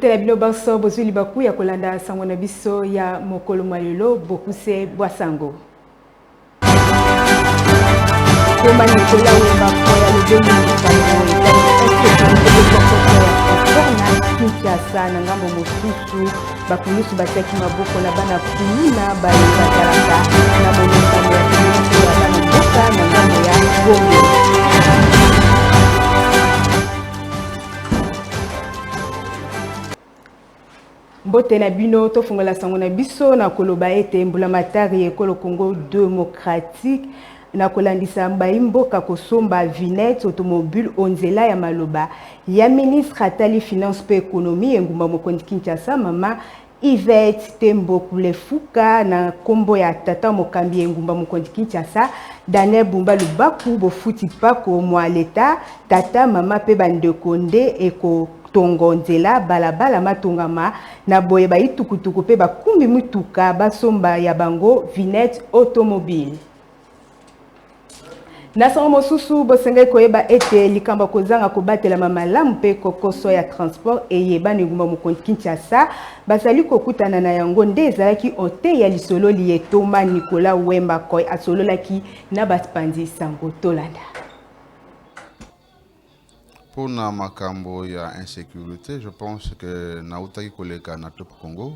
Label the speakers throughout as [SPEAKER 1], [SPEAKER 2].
[SPEAKER 1] Mbote la bino banso bozuli baku ya kolanda sango na biso ya mokolo malelo bokuse bwasango. Koma Nicolas Wembako ya lobeni Kinshasa na ngambo mosusu bakulusu bataki maboko na bana kuluna batalaka na monokano ya kulusu ya bana mboka na ngambo ya Gombe. Mbote na bino tofungola sango na biso na koloba ete mbulamatari ekolo Congo démocratique na kolandisa mbaimboka kosomba vinette automobile onzela ya maloba ya ministre atali finance pe économie engumba mokondi Kinshasa mama Yvette Tembo Kulefuka na kombo ya tata mokambi engumba mokondi Kinshasa Daniel Bumba Lubaku bofuti pako mwa leta tata mama pe bandekonde eko tongo nzela balabala matongama na boye ba itukutuku pe bakumbi mutuka basomba ya bango vinette automobile. Nasango mosusu bosenge koyeba ete likamba kozanga kobatela mamalamu pe kokoso ya transport eyeba ngumba mokondi Kinshasa basali kokutana na yango nde ezalaki ote ya lisolo liyetoma Nicolas Wembako asololaki na baspandi sango tolanda.
[SPEAKER 2] Pour na makambo ya insécurité, je pense que nautaki koleka na top Congo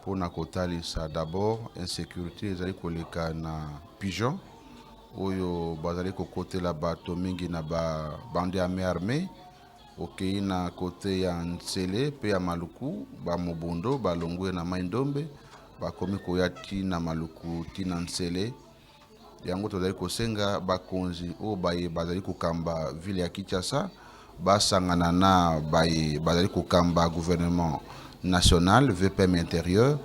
[SPEAKER 2] pour na kotalisa d'abord insécurité ezali koleka na pigeon oyo bazali kokote la bato mingi na ba bande armée okei na kote ya Nsele pe ya Maluku ba Mobondo balongwe na Maindombe bakomi koyati na Maluku tina Nsele yango tozali kosenga bakonzi o baye bazali kokamba ville ya Kinshasa basangana na baye bazali kokamba gouvernement national VPM intérieur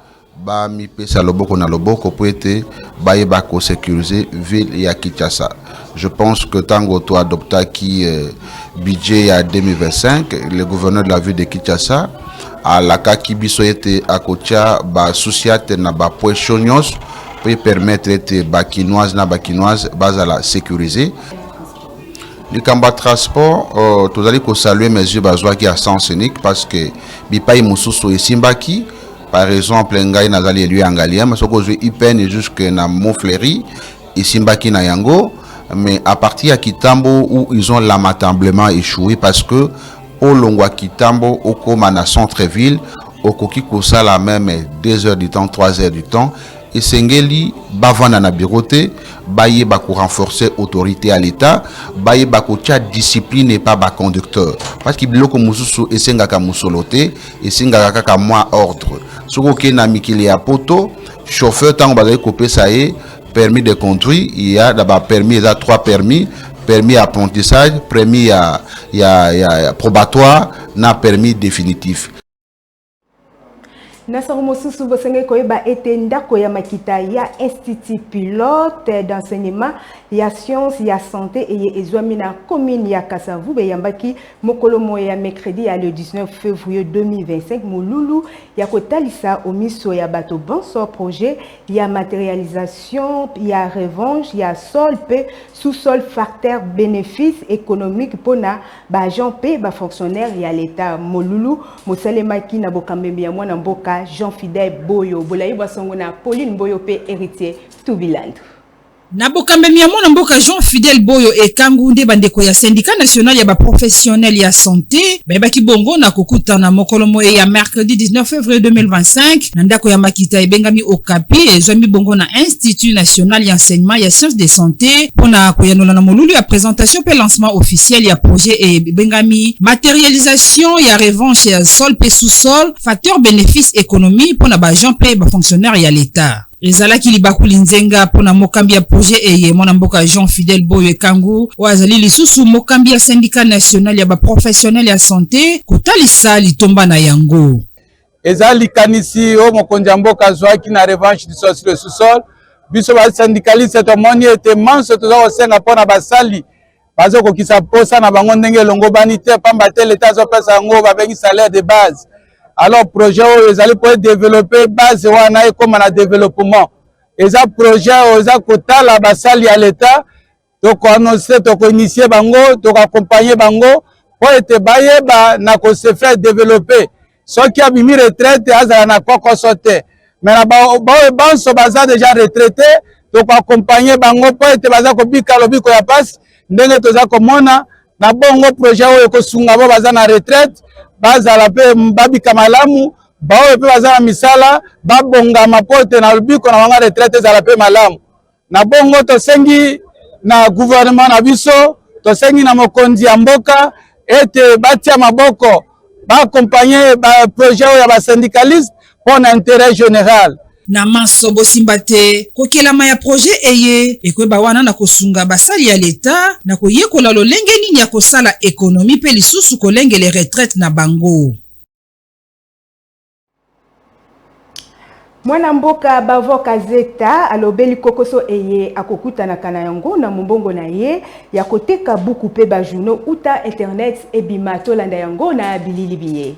[SPEAKER 2] ba mi pesa loboko na loboko po ete baye bako sécuriser ville ya Kinshasa. Je pense que tango to adoptaki budget ya 2025 le gouverneur de la ville de Kinshasa a la kaki biso ete akotia ba sociate na ba poche nyos pour permettre ete bakinoise na bakinoise bazala sécuriser. Le combat transport, tous allez saluer mesures bazouaki à sens unique parce que bipai mususu et simbaki par exemple ngai nazali lui angalia mais soko je ipen jusque na Mofleri et simbaki na yango mais à partir à Kitambo où ils ont lamentablement échoué parce que au longwa Kitambo au koma na centre-ville au koki kosala même 2 heures du temps 3 heures du temps et sengeli bavana na biroté baye bako renforcer autorité à l'état baye bako tia discipline et pas ba conducteur parce que biloko mususu esengaka musoloté esengaka kaka moi ordre soko ke na mikili ya poto chauffeur tango bazali kopesa ye permis de conduire il y a d'abord permis il y a 3 permis apprentissage permis ya probatoire na permis définitif.
[SPEAKER 1] Nasango mosusu bosenge koyeba ete ndako ya makita ya institut pilote d'enseignement ya science ya santé et ezwami na commune ya Kasavu beyambaki mokolo moya mercredi ya le 19 février 2025 mululu ya kotalisa omiso ya bato bonso projet ya matérialisation ya revanche ya sol pe sous-sol facteur bénéfice économique pona ba agent pe ba fonctionnaire ya l'état molulu mosalemaki na bokamembe ya mwana mboka Jean Fidèle Boyo bolayi basongo na Pauline Boyo pe héritier Tubiland.
[SPEAKER 3] Nabokambe miyamona mboka Jean Fidèle Boyo ekangu nde bandeko ya syndicat national ya ba professionnel ya santé bayebaki bongo na kokutana mokolo moye ya mercredi 19 février 2025 na ndako ya makita ebengami Okapi ezwami bongo na institut national ya enseignement ya sciences de santé pona koyanola na molulu ya présentation pe lancement officiel ya projet ebengami matérialisation ya revanche ya sol pe sous-sol facteur bénéfice économie pona ba agent pe ba fonctionnaire ya l'état. Ezalaki libakuli nzenga pona mokambi ya projet eye mwana mboka Jean Fidèle Boyo ekangu wazali lisusu mokambi ya syndicat national ya ba professionnel ya santé kotalisa litomba na yango.
[SPEAKER 4] Ezali kanisi o mokonja mboka zwaki na revanche du sol sur le sous-sol biso ba syndicaliste to moni ete manso to za osenga pona basali bazo kokisa posa na bango ndenge longo bani te pamba te l'état zo pesa ngo ba bengi salaire de base. Alors projet ezali pour développer base wana e comme na développement eza projet eza kotala basali ya l'état to ko annoncer to ko initier bango to ko accompagner bango pour ete bayeba na ko se faire développer soki abimi retraite azala na kokoso te mais na banso baza déjà retraité tokoaccompagne bango mpo ete baza kobika lobiko ya pasi ndenge toza komona na bongo projet oyo ekosunga bo baza na retraite bazala mpe babika malamu baoyo mpe baza na misala babongama mpo ete na lobiko na bango retraite ezala mpe malamu na bongo tosengi na gouvernement na biso tosengi na mokonzi ya mboka ete batia maboko baakompagne baprojet oyo ya basyndicaliste mpo na intérêt général
[SPEAKER 3] na maso bosimba te kokelama ya projet eye ekweba wana na kosunga basali ya leta na koyekola lolenge nini ya kosala ekonomi mpe lisusu kolengele retraite na bango.
[SPEAKER 1] Mwana mboka Bavo Kazeta alobeli kokoso eye akokutanaka na yango na mombongo na ye ya koteka buku pe ba journaux uta internet ebima tolanda yango na bilili biye.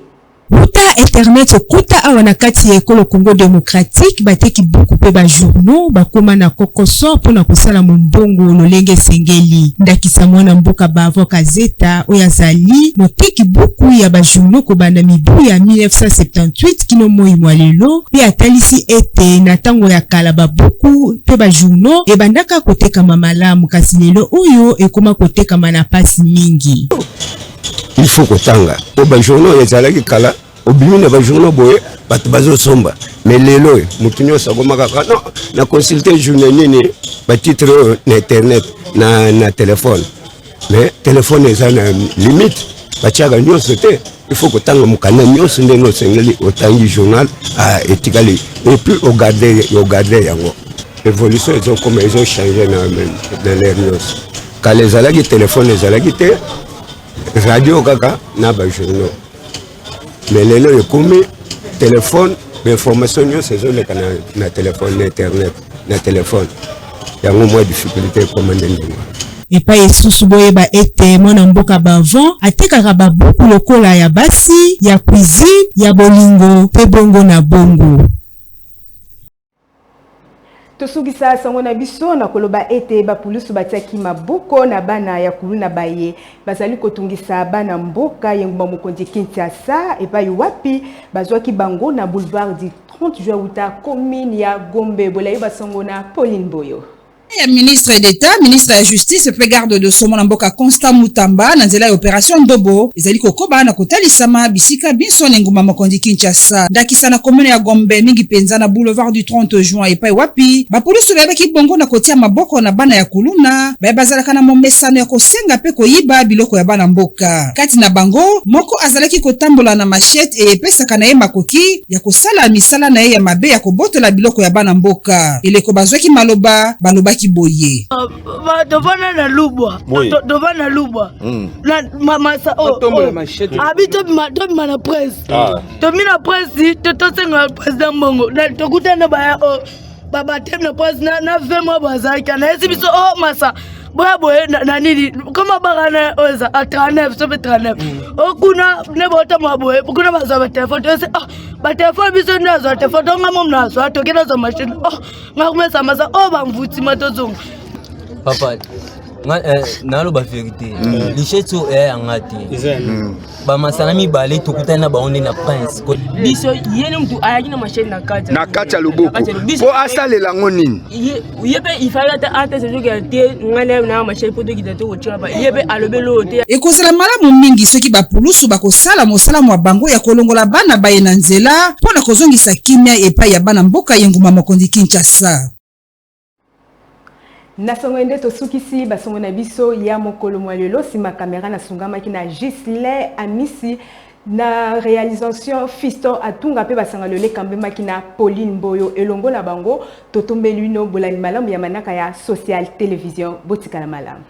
[SPEAKER 5] Uta internet kuta awa na kati ya ekolo Congo démocratique bateki buku pe ba journaux bakoma na kokoso pona kosala mombongo lolenge sengeli ndakisa mwana mboka Bavo Kazeta oyazali moteki buku ya ba journaux ko banda mibu ya 1978 kino moi mwalelo pe atalisi ete na tango ya kala ba buku pe ba journaux e bandaka koteka mamalamu kasi lelo oyo ekoma koteka mana pasi mingi.
[SPEAKER 6] Il faut kotanga o ba journaux ezalaki kala obimi na ba journaux boye bato bazo somba mais lelo mutu nyonso akomaka non na consulter journée nini ba titre na internet na téléphone mais téléphone eza na limite batiaka nyonso te il faut kotanga mukana nyonso ndenge osengeli otangi journal etikali et puis regarder yango évolution ezo comme ezo changer na l'air nyonso kala ezalaki téléphone ezalaki te radio kaka na ba journaux mais lelo ekomi téléphone l'information nyonso ezoleka na téléphone na internet na téléphone yango mwa difficulté komande ndenge
[SPEAKER 5] epa esusu boyeba ete mwana mboka Bavo atekaka babuku lokola ya basi ya cuisine ya bolingo pe bongo na bongo.
[SPEAKER 1] Tosugisa sango na biso na koloba ete bapulusu batiaki maboko na bana ya kuluna baye bazali kotungisa bana mboka yenguma mokonzi Kinshasa epai wapi bazwaki bango na boulevard du 30 juin uta commune ya Gombe bolayi basango na Pauline Boyo.
[SPEAKER 3] Ya ministre d'État, ministre de la Justice pe garde de Somo na mboka Constant Mutamba na nzela ya opération Ndobo ezali kokoba na kotalisama bisika biso nguma mokonzi Kinshasa ndakisa na commune ya Gombe mingi penza na boulevard du 30 juin epai wapi bapulusu bayebaki bongo na kotia maboko na bana ya kuluna bazalaka na momesano ya kosenga pe koyiba biloko ya bana mboka kati na bango moko azalaki kotambola na machette epesaka na ye makoki ya kosala misala na ye ya mabe ya kobotola biloko ya bana mboka eleko bazwaki maloba balobaki boye
[SPEAKER 7] dovana na lubwa dovana lubwa na masa habito bima na presse to mina presse to senga president Mbongo na to kutana baya baba tem na presse na vemo bazaka na esi biso masa boye na nini kama bagana oza a 39 so 39 okuna ne bota maboye kuna bazaba telefone to se ba telefone biso ndazo telefone to ngamo mnazo atokena za machine ngakumesa masa bamvuti matozonga
[SPEAKER 8] papa nalo ba vérité licheto angati ba masana mibale tokutana baonde na prince
[SPEAKER 7] biso yene mtu ayaki na machine na
[SPEAKER 9] kati ya loboko po asalela ngo nini
[SPEAKER 7] yebe ifala ta ate se joga te ngale na machine poto kitato kochira ba yebe alobelo te
[SPEAKER 3] ekozela malamu mingi soki bapulusu bakosala mosala wa bango ya kolongola bana baye na nzela pona kozongisa kimia epai ya bana mboka yenguma mokonzi Kinshasa.
[SPEAKER 1] Na songo to sukisi basongo na biso ya mokolo mwalelo sima kamera na sungamaki na Gisle Amisi na réalisation Fiston Atunga pe basanga lole kambemaki na Pauline Boyo elongo na bango totombeli no bolani malamu ya manaka ya Social Télévision botika la malamu.